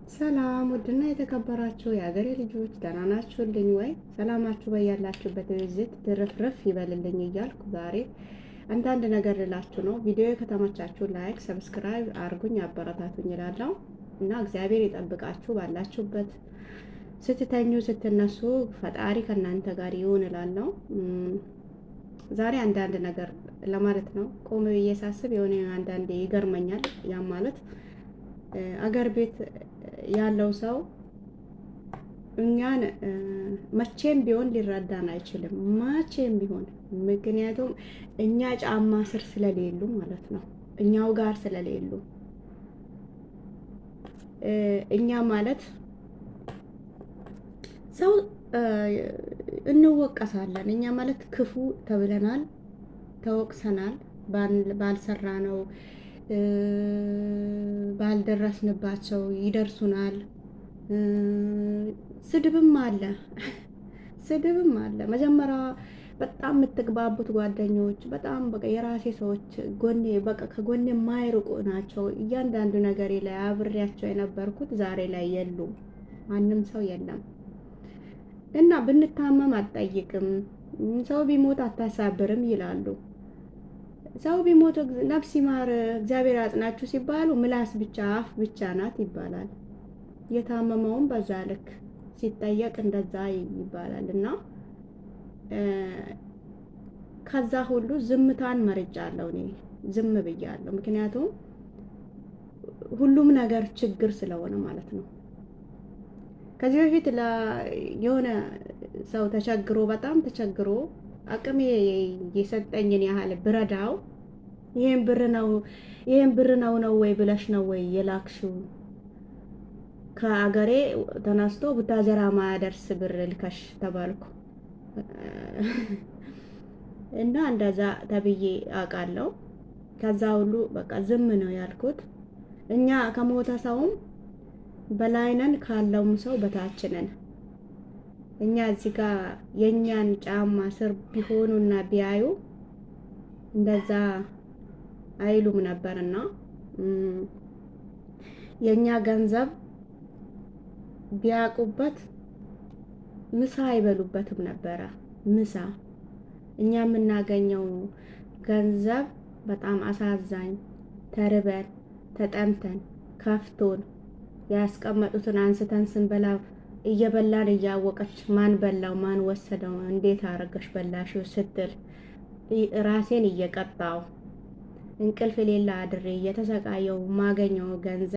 ሰላም ውድና የተከበራችሁ የሀገሬ ልጆች ደህና ናችሁልኝ ወይ? ሰላማችሁ በያላችሁበት ብዝት ትርፍርፍ ይበልልኝ እያልኩ ዛሬ አንዳንድ ነገር ልላችሁ ነው። ቪዲዮ ከተመቻችሁ ላይክ፣ ሰብስክራይብ አርጉኝ፣ አበረታቱኝ እላለሁ እና እግዚአብሔር ይጠብቃችሁ ባላችሁበት። ስትተኙ ስትነሱ ፈጣሪ ከእናንተ ጋር ይሁን እላለሁ። ዛሬ አንዳንድ ነገር ለማለት ነው። ቆም ብዬ ሳስብ የሆነ አንዳንዴ ይገርመኛል። ያ ማለት አገር ቤት ያለው ሰው እኛን መቼም ቢሆን ሊረዳን አይችልም። መቼም ቢሆን ምክንያቱም እኛ ጫማ ስር ስለሌሉ ማለት ነው። እኛው ጋር ስለሌሉ እኛ ማለት ሰው እንወቀሳለን። እኛ ማለት ክፉ ተብለናል፣ ተወቅሰናል። ባልሰራ ነው ባልደረስንባቸው ይደርሱናል። ስድብም አለ ስድብም አለ። መጀመሪያ በጣም የምትግባቡት ጓደኞች በጣም በቃ የራሴ ሰዎች ጎኔ በቃ ከጎኔ የማይርቁ ናቸው። እያንዳንዱ ነገሬ ላይ አብሬያቸው የነበርኩት ዛሬ ላይ የሉም። ማንም ሰው የለም እና ብንታመም አትጠይቅም፣ ሰው ቢሞት አታሳብርም ይላሉ። ሰው ቢሞት ነፍስ ይማር እግዚአብሔር ያጽናችሁ ሲባሉ ምላስ ብቻ አፍ ብቻ ናት ይባላል። የታመመውን በዛ ልክ ሲጠየቅ እንደዛ ይባላል እና ከዛ ሁሉ ዝምታን መርጫለሁ። እኔ ዝም ብያለሁ፣ ምክንያቱም ሁሉም ነገር ችግር ስለሆነ ማለት ነው። ከዚህ በፊት የሆነ ሰው ተቸግሮ በጣም ተቸግሮ አቅሜ የሰጠኝን ያህል ብረዳው ይሄን ብር ነው ወይ ብለሽ ነው ወይ የላክሽው? ከአገሬ ተነስቶ ቡታጀራ ማያደርስ ብር ልከሽ ተባልኩ እና እንደዛ ተብዬ አውቃለሁ። ከዛ ሁሉ በቃ ዝም ነው ያልኩት። እኛ ከሞተ ሰውም በላይ ነን፣ ካለውም ሰው በታች ነን። እኛ እዚህ ጋር የኛን ጫማ ስር ቢሆኑና ቢያዩ እንደዛ አይሉም ነበርና የኛ ገንዘብ ቢያቁበት ምሳ አይበሉበትም ነበረ። ምሳ እኛ የምናገኘው ገንዘብ በጣም አሳዛኝ፣ ተርበን ተጠምተን ከፍቶን ያስቀመጡትን አንስተን ስንበላ እየበላን እያወቀች ማን በላው ማን ወሰደው እንዴት አረገሽ በላሽው ስትል ራሴን እየቀጣው እንቅልፍ ሌላ አድሬ እየተሰቃየው ማገኘው ገንዘብ